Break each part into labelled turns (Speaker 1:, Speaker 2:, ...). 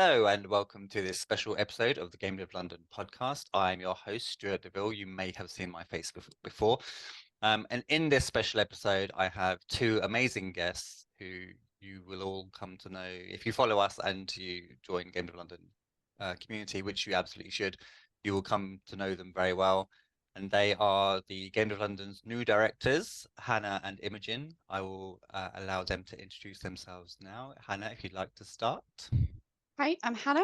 Speaker 1: Hello and welcome to this special episode of the Game Dev London podcast. I'm your host, Stuart De Ville. You may have seen my face before. And in this special episode, I have two amazing guests who you will all come to know if you follow us and you join Game Dev London community, which you absolutely should. You will come to know them very well. And they are the Game Dev London's new directors, Hannah and Imogen. I will allow them to introduce themselves now. Hannah, if you'd like to start.
Speaker 2: Hi, I'm Hannah.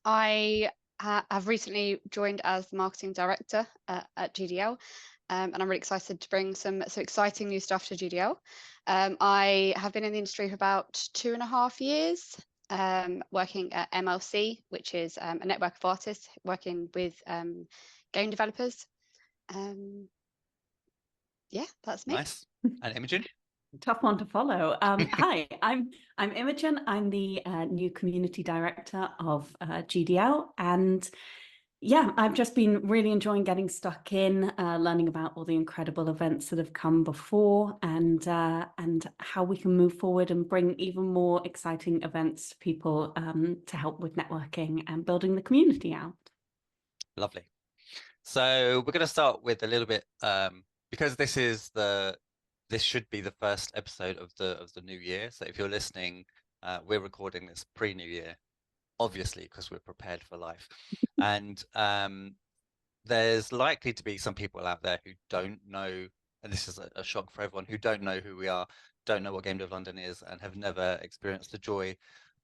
Speaker 2: I have recently joined as the marketing director at GDL, and I'm really excited to bring some exciting new stuff to GDL. I have been in the industry for about 2.5 years, working at MLC, which is a network of artists working with game developers. Yeah, that's me.
Speaker 1: Nice. And Imogen?
Speaker 3: Tough one to follow. Hi, I'm Imogen. I'm the new community director of GDL, and yeah, I've just been really enjoying getting stuck in, learning about all the incredible events that have come before, and how we can move forward and bring even more exciting events to people to help with networking and building the community out.
Speaker 1: Lovely. So we're going to start with a little bit because this should be the first episode of the new year. So if you're listening, we're recording this pre-New Year, obviously, because we're prepared for life. And there's likely to be some people out there who don't know, and this is a shock for everyone, who don't know who we are, don't know what Game Dev London is, and have never experienced the joy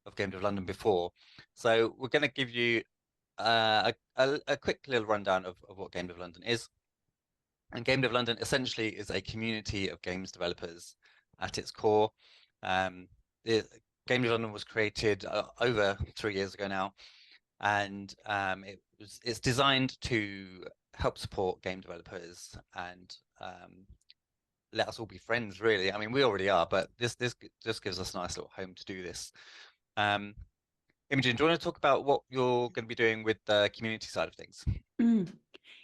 Speaker 1: of Game Dev London before. So we're going to give you a quick little rundown of what Game Dev London is. And Game Dev London essentially is a community of games developers at its core. Game Dev London was created over 3 years ago now, and it's designed to help support game developers and let us all be friends, really. I mean, we already are, but this just gives us a nice little home to do this. Imogen, do you want to talk about what you're going to be doing with the community side of things?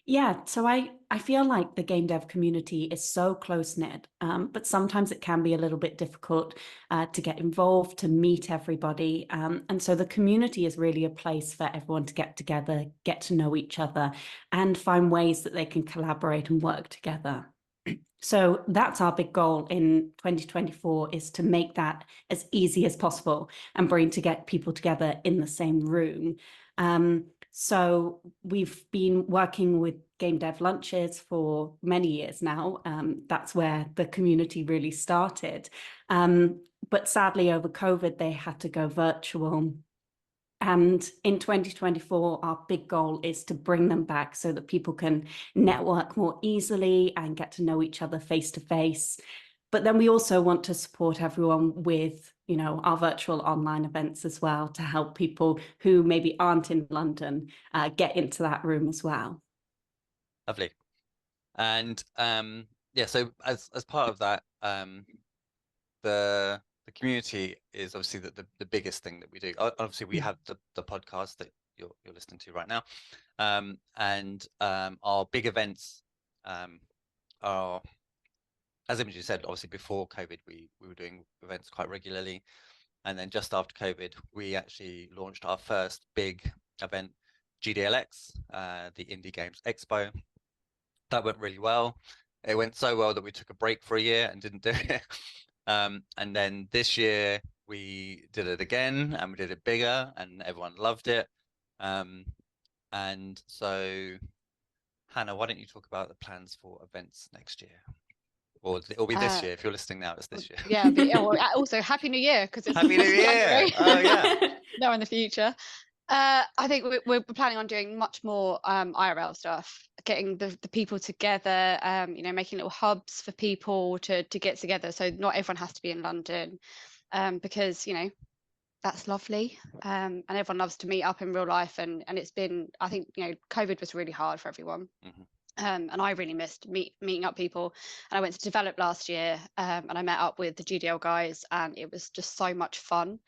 Speaker 3: Yeah, so I feel like the game dev community is so close-knit, but sometimes it can be a little bit difficult to get involved, to meet everybody. And so the community is really a place for everyone to get together, get to know each other, and find ways that they can collaborate and work together. So that's our big goal in 2024, is to make that as easy as possible and bring people together in the same room. So we've been working with game dev lunches for many years now. That's where the community really started. But sadly, over COVID, they had to go virtual. And in 2024, our big goal is to bring them back so that people can network more easily and get to know each other face to face. But then we also want to support everyone with, our virtual online events as well, to help people who maybe aren't in London get into that room as well.
Speaker 1: Lovely. And yeah, so as part of that, the community is obviously the biggest thing that we do. Obviously, we have the podcast that you're listening to right now, and our big events are, as Imogen said, obviously before COVID, we were doing events quite regularly. And then just after COVID, we actually launched our first big event, GDLX, the Indie Games Expo. That went really well. It went so well that we took a break for a year and didn't do it. And then this year we did it again, and we did it bigger, and everyone loved it. And so, Hannah, why don't you talk about the plans for events next year? Or it'll be this year. If you're listening now, it's this year.
Speaker 2: Yeah, but also Happy New Year, because it's
Speaker 1: Happy New Year! Oh yeah.
Speaker 2: No, in the future. I think we're planning on doing much more IRL stuff, getting the people together, making little hubs for people to get together. So not everyone has to be in London, because that's lovely, and everyone loves to meet up in real life. And it's been, I think, COVID was really hard for everyone.
Speaker 1: Mm-hmm.
Speaker 2: And I really missed meeting up people. And I went to Develop last year, and I met up with the GDL guys, and it was just so much fun.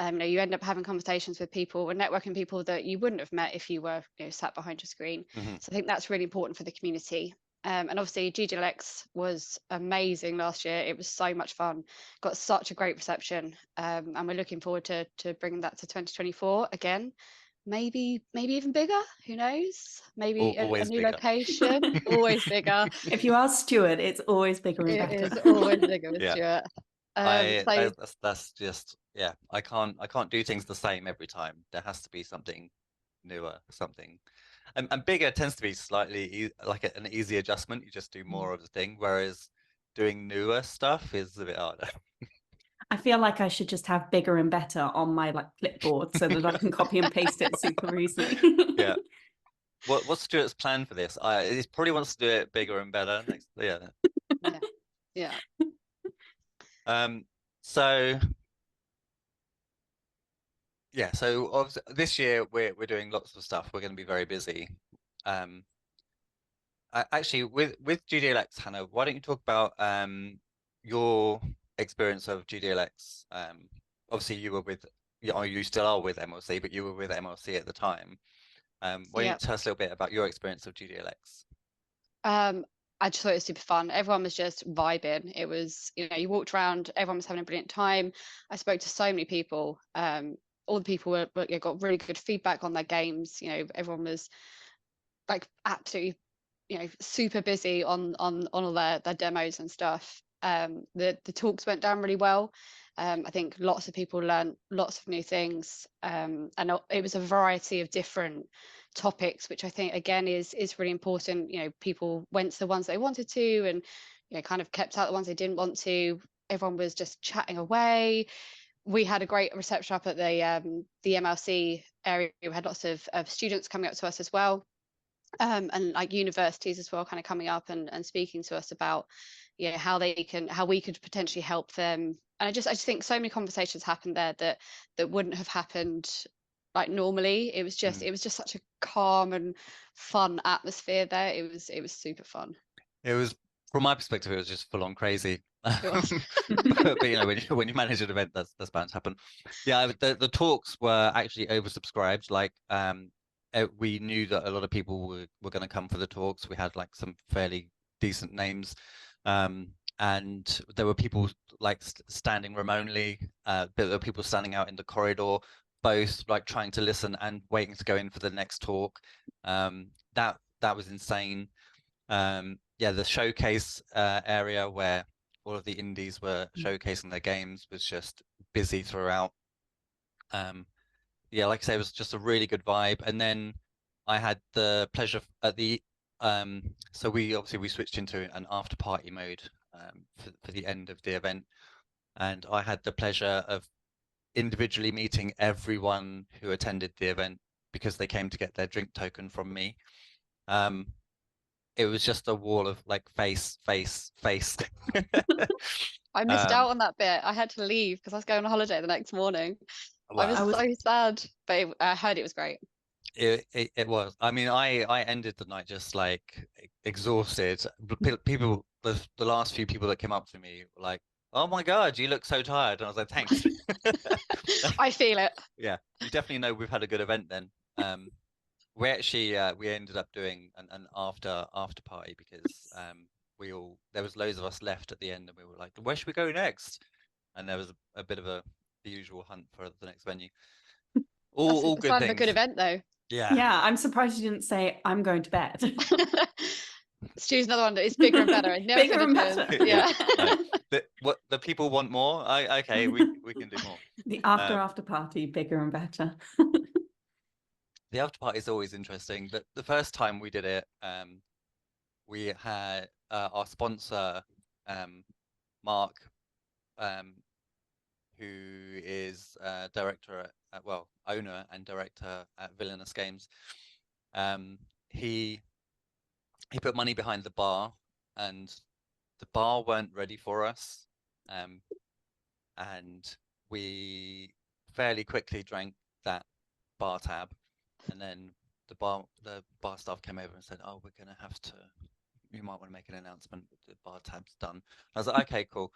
Speaker 2: You end up having conversations with people and networking people that you wouldn't have met if you were sat behind your screen.
Speaker 1: Mm-hmm.
Speaker 2: So I think that's really important for the community. And obviously GDLX was amazing last year. It was so much fun, got such a great reception, and we're looking forward to bringing that to 2024 again. Maybe even bigger, who knows? Maybe a
Speaker 1: Always
Speaker 2: new
Speaker 1: bigger.
Speaker 2: location, always bigger.
Speaker 3: If you ask Stuart, it's always bigger and
Speaker 2: It
Speaker 3: better.
Speaker 2: is always bigger with
Speaker 1: Yeah.
Speaker 2: Stuart.
Speaker 1: I that's just, yeah, I can't do things the same every time. There has to be something newer, something, and bigger tends to be slightly like an easy adjustment. You just do more of the thing, whereas doing newer stuff is a bit harder.
Speaker 3: I feel like I should just have bigger and better on my like clipboard so that I can copy and paste it super easily.
Speaker 1: Yeah. What's Stuart's plan for this? He probably wants to do it bigger and better next. Yeah.
Speaker 2: Yeah.
Speaker 1: So yeah, so obviously this year we're doing lots of stuff. We're going to be very busy. Actually, with GDLX, Hannah, why don't you talk about your experience of GDLX? Obviously, you were with, or you still are with MLC, but you were with MLC at the time. Why don't you tell us a little bit about your experience of GDLX?
Speaker 2: I just thought it was super fun. Everyone was just vibing. It was, you walked around, everyone was having a brilliant time. I spoke to so many people. All the people got really good feedback on their games. Everyone was like absolutely, super busy on all their demos and stuff. The talks went down really well. I think lots of people learned lots of new things, and it was a variety of different topics, which I think again is really important. People went to the ones they wanted to, and kind of kept out the ones they didn't want to. Everyone was just chatting away. We had a great reception up at the MLC area. We had lots of students coming up to us as well, and like universities as well, kind of coming up and speaking to us about how we could potentially help them. And I just think so many conversations happened there that wouldn't have happened like normally. It was just such a calm and fun atmosphere there. It was super fun.
Speaker 1: It was, from my perspective, it was just full on crazy.
Speaker 2: It was.
Speaker 1: But when you manage an event, that's bound to happen. Yeah, the talks were actually oversubscribed. Like we knew that a lot of people were going to come for the talks. We had like some fairly decent names, and there were people like standing remotely. There were people standing out in the corridor, both like trying to listen and waiting to go in for the next talk. That was insane. Yeah, the showcase area where all of the indies were showcasing their games was just busy throughout. Yeah, like I say, it was just a really good vibe. And then I had the pleasure at the so we switched into an after party mode for the end of the event, and I had the pleasure of individually meeting everyone who attended the event because they came to get their drink token from me. It was just a wall of like face.
Speaker 2: I missed out on that bit. I had to leave because I was going on holiday the next morning. Wow. I was so sad, but I heard it was great.
Speaker 1: It was. I mean, I ended the night just like exhausted. People, the last few people that came up to me were like, "Oh my God, you look so tired," and I was like, "Thanks."
Speaker 2: I feel it.
Speaker 1: Yeah, you definitely know we've had a good event then. We actually we ended up doing an after party because there was loads of us left at the end, and we were like, where should we go next? And there was a bit of the usual hunt for the next venue. All good
Speaker 2: sign
Speaker 1: things.
Speaker 2: of a good event though.
Speaker 3: Yeah, I'm surprised you didn't say I'm going to bed.
Speaker 2: Stu's another one that is bigger and better. I never
Speaker 3: bigger and better.
Speaker 2: Yeah.
Speaker 1: What the people want more. Okay, we can do more.
Speaker 3: The after party, bigger and better.
Speaker 1: The after party is always interesting. The first time we did it, we had our sponsor, Mark, who is director owner and director at Villainous Games. He put money behind the bar, and the bar weren't ready for us, and we fairly quickly drank that bar tab, and then the bar staff came over and said, "Oh, we're gonna have to. You might want to make an announcement. The bar tab's done." I was like, "Okay, cool."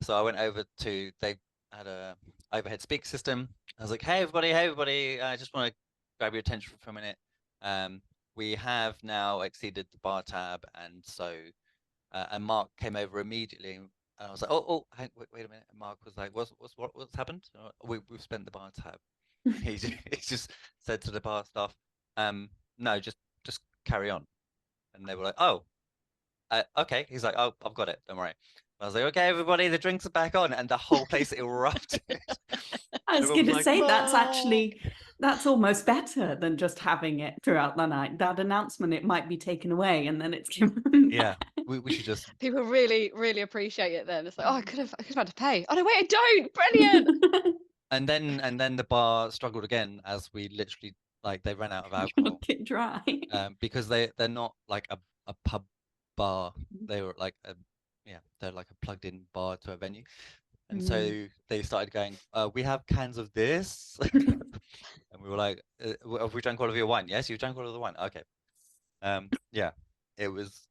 Speaker 1: So I went over to, they had a overhead speaker system. I was like, hey everybody, I just want to grab your attention for a minute. we have now exceeded the bar tab, and so and Mark came over immediately, and I was like, oh, wait a minute. And Mark was like, what's happened? We've spent the bar tab. He just said to the bar staff, no, just carry on. And they were like, oh, okay. He's like, oh, I've got it. Don't worry. I was like, okay, everybody, the drinks are back on, and the whole place erupted.
Speaker 3: I was going to say that's almost better than just having it throughout the night. That announcement, it might be taken away and then it's given.
Speaker 1: Yeah, we should just.
Speaker 2: People really, really appreciate it. Then it's like, oh, I could have had to pay. Oh no, wait, I don't. Brilliant.
Speaker 1: And then the bar struggled again as we literally they ran out of alcohol.
Speaker 3: Get dry.
Speaker 1: Because they're not like a pub bar. They were like they're like a plugged in bar to a venue. And so they started going, we have cans of this. And we were like, have we drank all of your wine? Yes, you drank all of the wine. Okay. Yeah, it was.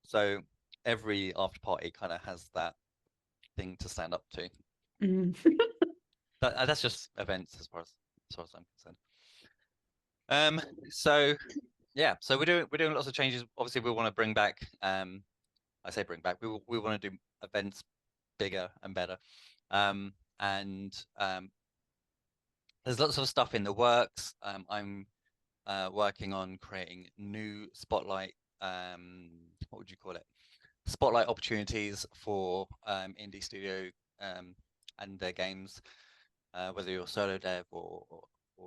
Speaker 1: So every after party kind of has that thing to stand up to. That's just events as far as I'm concerned. So yeah, so we're doing lots of changes. Obviously, we want to bring back. I say bring back. We want to do events bigger and better. There's lots of stuff in the works. I'm working on creating new spotlight. What would you call it? Spotlight opportunities for indie studio and their games, whether you're solo dev or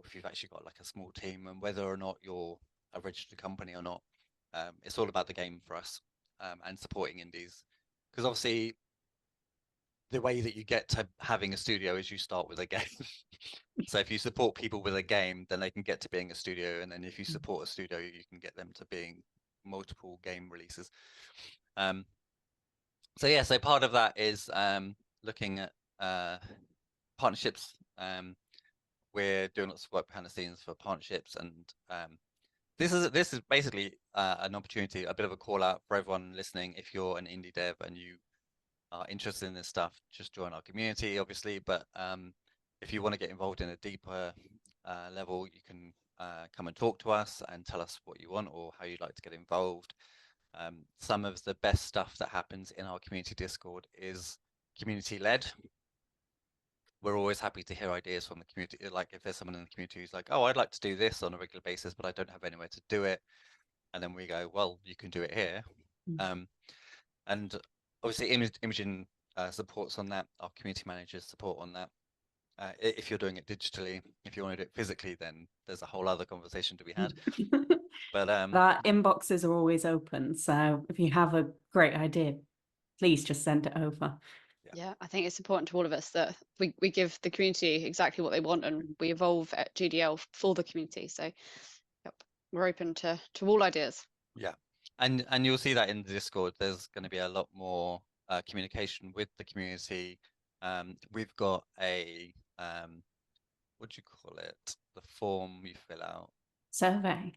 Speaker 1: if you've actually got like a small team, and whether or not you're a registered company or not. It's all about the game for us, and supporting indies, because obviously the way that you get to having a studio is you start with a game. So if you support people with a game, then they can get to being a studio, and then if you support a studio, you can get them to being multiple game releases. So yeah, so part of that is looking at partnerships. We're doing lots of work behind the scenes for partnerships, and this is basically an opportunity, a bit of a call out for everyone listening. If you're an indie dev and you are interested in this stuff, just join our community, obviously. But if you want to get involved in a deeper level, you can come and talk to us and tell us what you want or how you'd like to get involved. Some of the best stuff that happens in our community Discord is community-led. We're always happy to hear ideas from the community. Like if there's someone in the community who's like, oh, I'd like to do this on a regular basis, but I don't have anywhere to do it. And then we go, well, you can do it here. And obviously Imogen supports on that. Our community managers support on that. If you're doing it digitally, if you want to do it physically, then there's a whole other conversation to be had. But
Speaker 3: our inboxes are always open. So if you have a great idea, please just send it over.
Speaker 2: Yeah, I think it's important to all of us that we give the community exactly what they want, and we evolve at GDL for the community. So yep, we're open to all ideas.
Speaker 1: Yeah, and you'll see that in the Discord. There's going to be a lot more communication with the community. We've got a what do you call it? The form you fill out. Survey,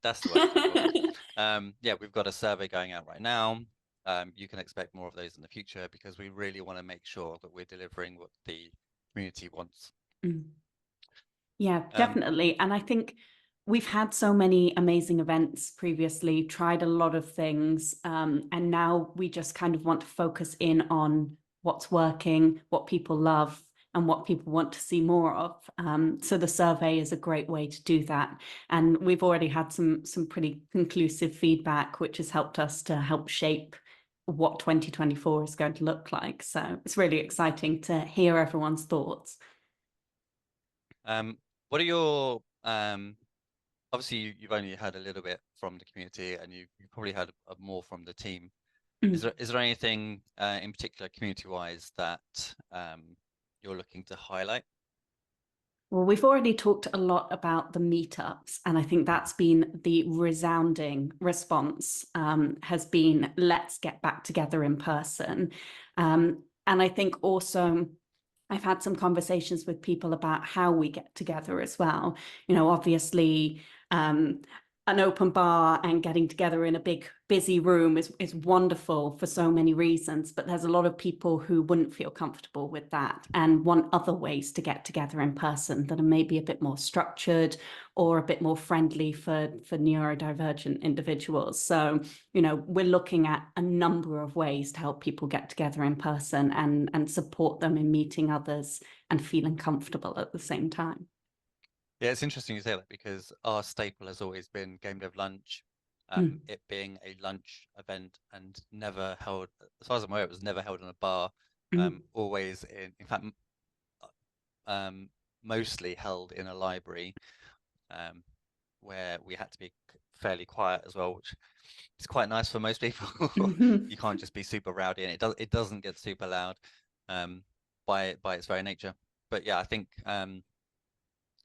Speaker 1: that's the word. Yeah, we've got a survey going out right now. You can expect more of those in the future, because we really want to make sure that we're delivering what the community wants.
Speaker 3: Yeah, definitely. And I think we've had so many amazing events previously, tried a lot of things, and now we just kind of want to focus in on what's working, what people love, and what people want to see more of. So the survey is a great way to do that. And we've already had some pretty conclusive feedback, which has helped us to help shape what 2024 is going to look like. So it's really exciting to hear everyone's thoughts.
Speaker 1: What are your obviously you've only heard a little bit from the community, and you probably heard more from the team. Is there anything in particular community-wise that you're looking to highlight?
Speaker 3: Well, we've already talked a lot about the meetups, and I think that's been the resounding response, has been, let's get back together in person. And I think also I've had some conversations with people about how we get together as well. You know, obviously, an open bar and getting together in a big busy room is wonderful for so many reasons, but there's a lot of people who wouldn't feel comfortable with that and want other ways to get together in person that are maybe a bit more structured or a bit more friendly for neurodivergent individuals. So, you know, we're looking at a number of ways to help people get together in person and support them in meeting others and feeling comfortable at the same time.
Speaker 1: Yeah, it's interesting you say that, because our staple has always been Game Dev Lunch, it being a lunch event and never held, as far as I'm aware, it was never held in a bar, always in fact, mostly held in a library, where we had to be fairly quiet as well, which is quite nice for most people. You can't just be super rowdy, and it doesn't get super loud by its very nature. But yeah, I think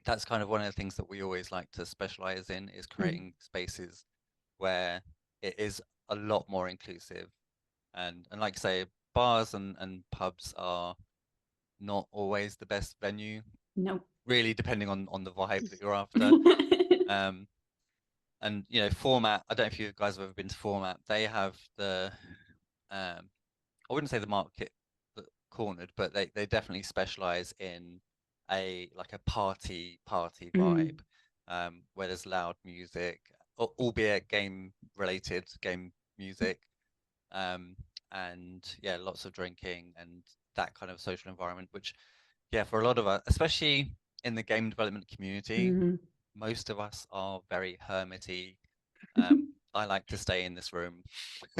Speaker 1: that's kind of one of the things that we always like to specialize in, is creating spaces where it is a lot more inclusive. And like I say, bars and pubs are not always the best venue.
Speaker 3: No.
Speaker 1: Really, depending on the vibe that you're after. And you know, Format, I don't know if you guys have ever been to Format. They have the I wouldn't say the market cornered, but they definitely specialize in a party vibe, where there's loud music, albeit game related game music, and yeah, lots of drinking and that kind of social environment, which yeah, for a lot of us, especially in the game development community, most of us are very hermity. I like to stay in this room.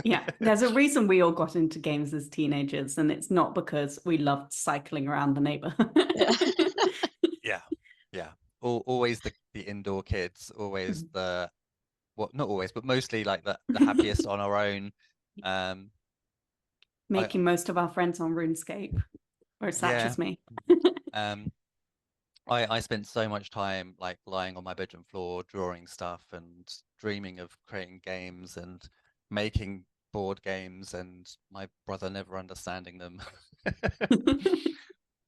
Speaker 3: Yeah, there's a reason we all got into games as teenagers, and it's not because we loved cycling around the neighborhood.
Speaker 1: Yeah. Always the indoor kids, always the, well, not always, but mostly like the happiest on our own.
Speaker 3: Making most of our friends on RuneScape, or is that just me?
Speaker 1: I spent so much time like lying on my bedroom floor, drawing stuff and dreaming of creating games and making board games, and my brother never understanding them.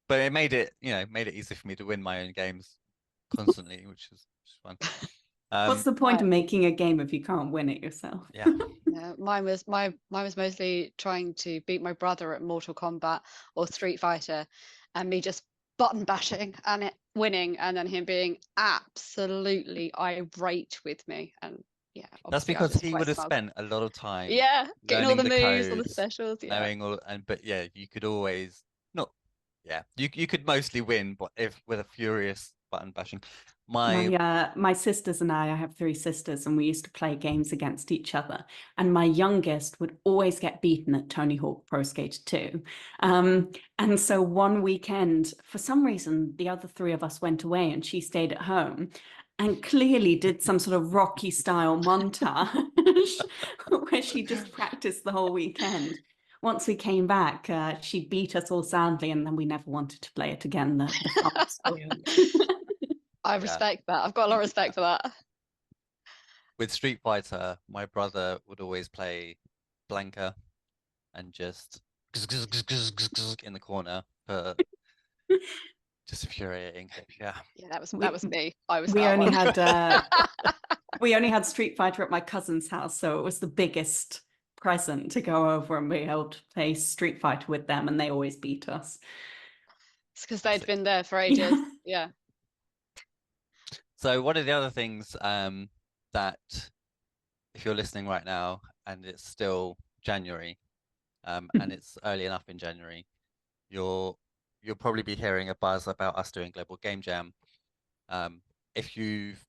Speaker 1: But it made it, made it easy for me to win my own games constantly, which is fun.
Speaker 3: What's the point of making a game if you can't win it yourself?
Speaker 1: Yeah.
Speaker 2: Yeah, mine was mostly trying to beat my brother at Mortal Kombat or Street Fighter, and me just button bashing and it winning, and then him being absolutely irate with me. And yeah,
Speaker 1: That's because he would have spent a lot of time
Speaker 2: getting all the moves,
Speaker 1: codes,
Speaker 2: all the specials,
Speaker 1: knowing all, but yeah, you could always not, yeah, you could mostly win, but if with a furious button bashing.
Speaker 3: My sisters and I have 3 sisters, and we used to play games against each other. And my youngest would always get beaten at Tony Hawk Pro Skater 2. And so one weekend, for some reason, the other 3 of us went away and she stayed at home and clearly did some sort of Rocky style montage where she just practiced the whole weekend. Once we came back, she beat us all soundly, and then we never wanted to play it again. The fun was spoiled.
Speaker 2: I respect that. I've got a lot of respect for that.
Speaker 1: With Street Fighter, my brother would always play Blanca and just in the corner, just infuriating. Yeah.
Speaker 2: Yeah, that was me. I was
Speaker 3: we
Speaker 2: that
Speaker 3: only
Speaker 2: one.
Speaker 3: had we only had Street Fighter at my cousin's house, so it was the biggest present to go over and be able to play Street Fighter with them, and they always beat us.
Speaker 2: It's because they'd been there for ages. Yeah.
Speaker 1: So one of the other things that, if you're listening right now and it's still January, and it's early enough in January, you'll probably be hearing a buzz about us doing Global Game Jam. If you've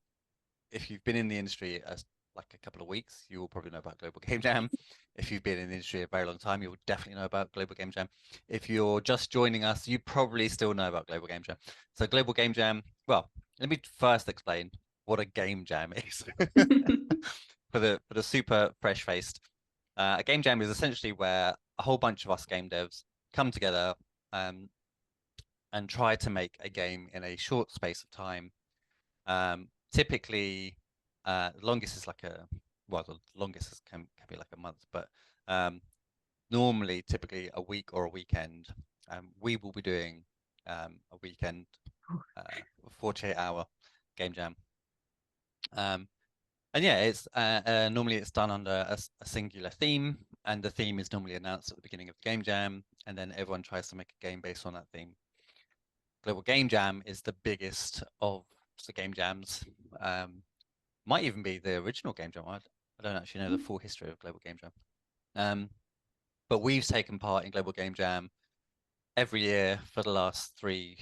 Speaker 1: been in the industry as like a couple of weeks, you will probably know about Global Game Jam. If you've been in the industry a very long time, you will definitely know about Global Game Jam. If you're just joining us, you probably still know about Global Game Jam. So Global Game Jam, well, let me first explain what a game jam is for the super fresh faced. A game jam is essentially where a whole bunch of us game devs come together and try to make a game in a short space of time. Typically, the longest is the longest can be like a month, but normally, typically a week or a weekend. We will be doing a weekend, 48-hour game jam. yeah, it's normally it's done under a singular theme, and the theme is normally announced at the beginning of the game jam, and then everyone tries to make a game based on that theme. Global Game Jam is the biggest of the game jams. Might even be the original game jam. I don't actually know the full history of Global Game Jam. But we've taken part in Global Game Jam every year for the last three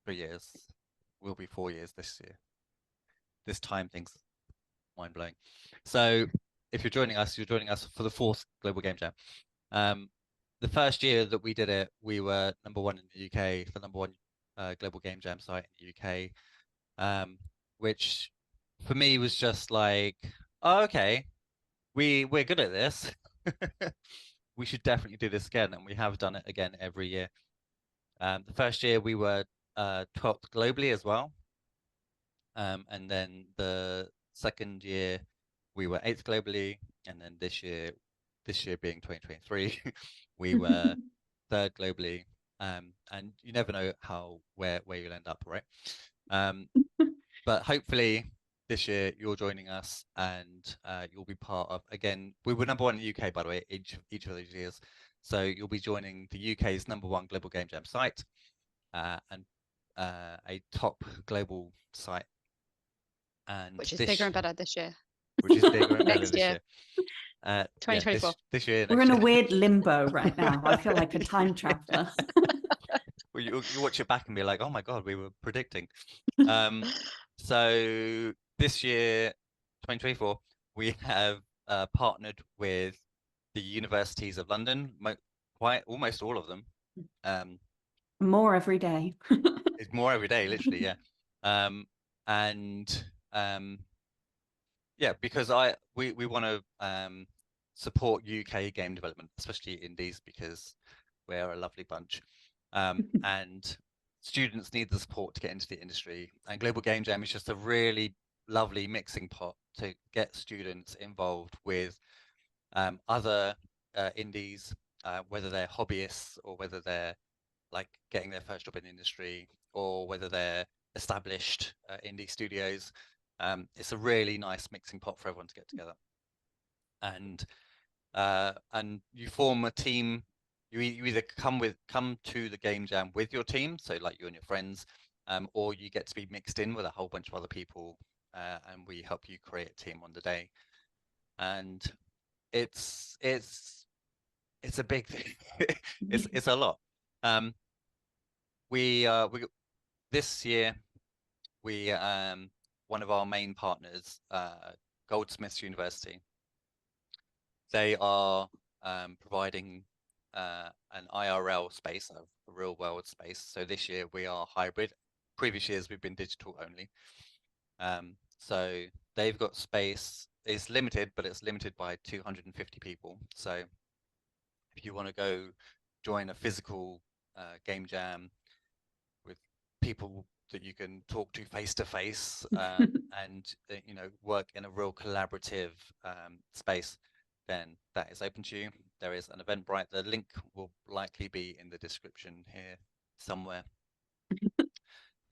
Speaker 1: years. Will be 4 years this year. This time things mind blowing. So if you're joining us for the 4th Global Game Jam. The first year that we did it, we were #1 in the UK, the #1 Global Game Jam site in the UK, which for me was just like, oh, okay, we're good at this. We should definitely do this again, and we have done it again every year. The first year we were 12th globally as well, and then the second year we were 8th globally, and then this year being 2023, we were 3rd globally. And you never know where you'll end up, right? But hopefully this year you're joining us, and you'll be part of, again, we were #1 in the UK, by the way, each of those years. So you'll be joining the UK's #1 Global Game Jam site, and a top global site. And
Speaker 2: which is bigger and better this year.
Speaker 1: Which is bigger and better
Speaker 2: Next
Speaker 1: this
Speaker 2: year.
Speaker 1: year.
Speaker 2: 2024.
Speaker 1: Yeah, this year.
Speaker 3: We're in a weird limbo right now. I feel like a time traveler.
Speaker 1: Well, you watch it back and be like, oh my God, we were predicting. So this year, 2024, we have partnered with the universities of London, almost all of them.
Speaker 3: More every day.
Speaker 1: It's more every day, literally, yeah. Yeah, because we want to support UK game development, especially indies, because we're a lovely bunch. And students need the support to get into the industry. And Global Game Jam is just a really lovely mixing pot to get students involved with other indies, whether they're hobbyists or whether they're like getting their first job in the industry, or whether they're established indie studios. It's a really nice mixing pot for everyone to get together. And you form a team. You either come to the game jam with your team, so like you and your friends, or you get to be mixed in with a whole bunch of other people, and we help you create a team on the day. And it's a big thing. It's a lot. We this year we one of our main partners, Goldsmiths University, they are providing an IRL space, a real world space. So this year we are hybrid. Previous years we've been digital only. So they've got space. It's limited, but it's limited by 250 people. So if you want to go join a physical game jam with people that you can talk to face to face, and work in a real collaborative space, then that is open to you. There is an Eventbrite. The link will likely be in the description here somewhere.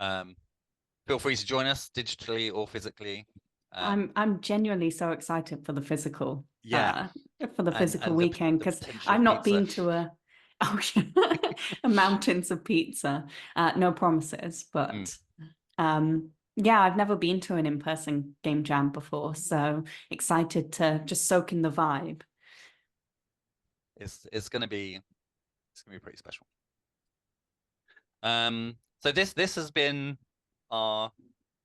Speaker 1: Feel free to join us digitally or physically.
Speaker 3: I'm genuinely so excited for the physical.
Speaker 1: Yeah,
Speaker 3: for the physical weekend, because I've not been to a mountains of pizza. No promises, but yeah, I've never been to an in-person game jam before, so excited to just soak in the vibe.
Speaker 1: It's gonna be pretty special. So this has been our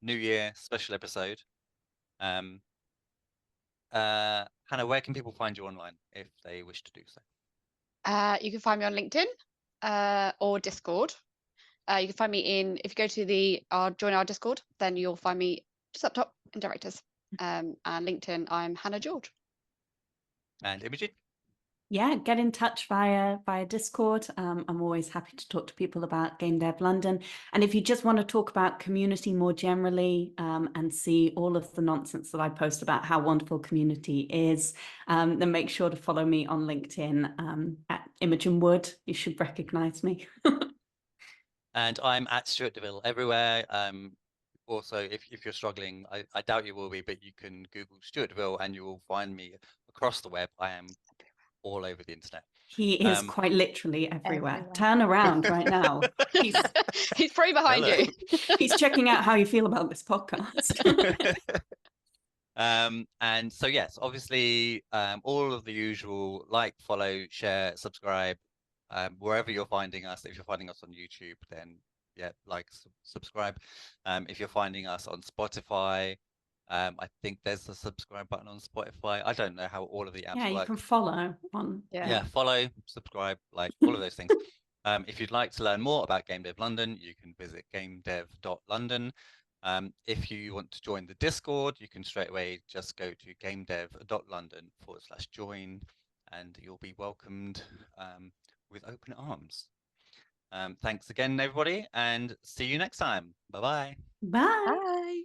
Speaker 1: New Year special episode. Hannah, where can people find you online if they wish to do so?
Speaker 2: You can find me on LinkedIn or Discord. You can find me if you go to join our Discord, then you'll find me just up top in Directors. And LinkedIn, I'm Hannah George.
Speaker 1: And Imogen?
Speaker 3: Yeah, get in touch via Discord. I'm always happy to talk to people about Game Dev London. And if you just want to talk about community more generally, and see all of the nonsense that I post about how wonderful community is, then make sure to follow me on LinkedIn at Imogen Wood. You should recognize me.
Speaker 1: And I'm at Stuart De Ville everywhere. also, if you're struggling, I doubt you will be, but you can Google Stuart De Ville and you will find me across the web. I am all over the internet.
Speaker 3: He is quite literally everywhere.
Speaker 2: Everywhere.
Speaker 3: Turn around right now.
Speaker 2: He's probably behind
Speaker 1: Hello.
Speaker 2: you.
Speaker 3: He's checking out how you feel about this podcast.
Speaker 1: And so yes, obviously, all of the usual: like, follow, share, subscribe, wherever you're finding us. If you're finding us on YouTube, then yeah, like, subscribe. If you're finding us on Spotify, I think there's a subscribe button on Spotify. I don't know how all of the apps
Speaker 3: Yeah, you
Speaker 1: work.
Speaker 3: can follow on.
Speaker 2: Yeah.
Speaker 1: Follow, subscribe, like, all of those things. If you'd like to learn more about Game Dev London, you can visit gamedev.london. If you want to join the Discord, you can straight away just go to gamedev.london/join, and you'll be welcomed with open arms. Thanks again, everybody, and see you next time. Bye-bye.
Speaker 3: Bye.
Speaker 2: Bye.